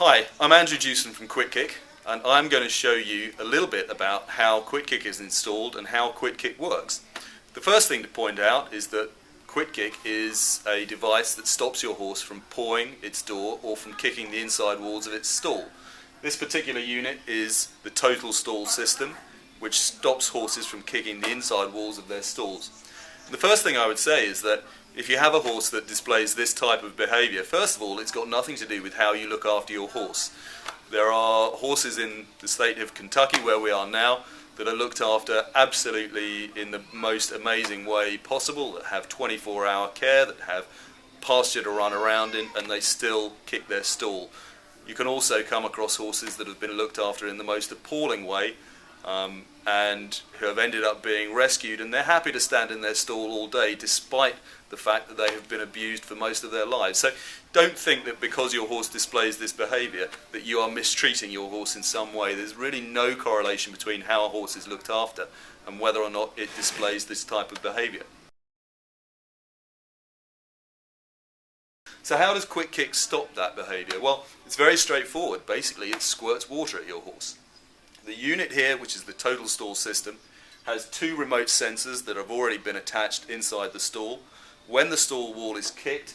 Hi, I'm Andrew Dewson from QuitKick, and I'm going to show you a little bit about how QuitKick is installed and how QuitKick works. The first thing to point out is that QuitKick is a device that stops your horse from pawing its door or from kicking the inside walls of its stall. This particular unit is the total stall system, which stops horses from kicking the inside walls of their stalls. The first thing I would say is that if you have a horse that displays this type of behaviour, first of all, it's got nothing to do with how you look after your horse. There are horses in the state of Kentucky, where we are now, that are looked after absolutely in the most amazing way possible, that have 24-hour care, that have pasture to run around in, and they still kick their stall. You can also come across horses that have been looked after in the most appalling way, and who have ended up being rescued, and they're happy to stand in their stall all day despite the fact that they have been abused for most of their lives. So don't think that because your horse displays this behaviour that you are mistreating your horse in some way. There's really no correlation between how a horse is looked after and whether or not it displays this type of behaviour. So how does QuitKick stop that behaviour? Well, it's very straightforward. Basically, it squirts water at your horse. The unit here, which is the total stall system, has two remote sensors that have already been attached inside the stall. When the stall wall is kicked,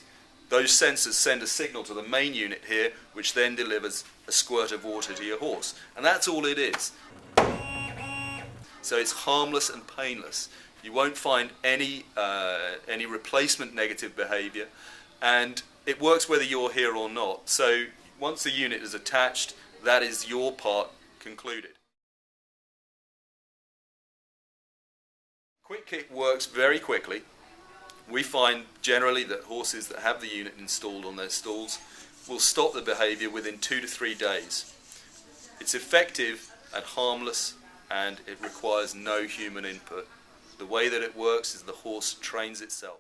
those sensors send a signal to the main unit here, which then delivers a squirt of water to your horse. And that's all it is. So it's harmless and painless. You won't find any replacement negative behaviour, and it works whether you're here or not. So once the unit is attached, that is your part concluded. QuitKick works very quickly. We find generally that horses that have the unit installed on their stalls will stop the behaviour within 2 to 3 days. It's effective and harmless, and it requires no human input. The way that it works is the horse trains itself.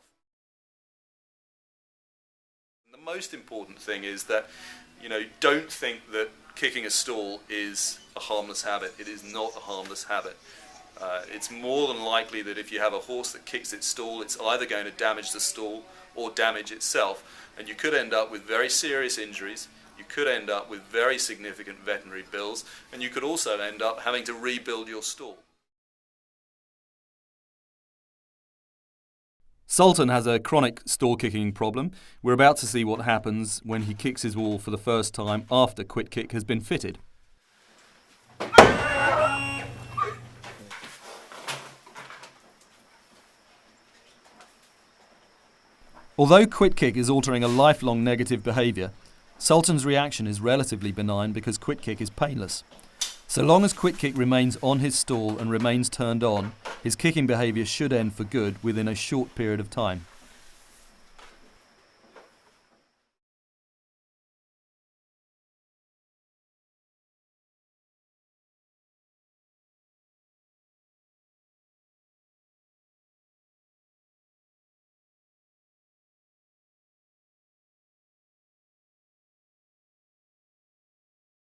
And the most important thing is that, don't think that kicking a stall is a harmless habit. It is not a harmless habit. It's more than likely that if you have a horse that kicks its stall, it's either going to damage the stall or damage itself, and you could end up with very serious injuries. You could end up with very significant veterinary bills, and you could also end up having to rebuild your stall. Sultan has a chronic stall kicking problem. We're about to see what happens when he kicks his wall for the first time after QuitKick has been fitted. Although QuitKick is altering a lifelong negative behaviour, Sultan's reaction is relatively benign because QuitKick is painless. So long as QuitKick remains on his stall and remains turned on, his kicking behaviour should end for good within a short period of time.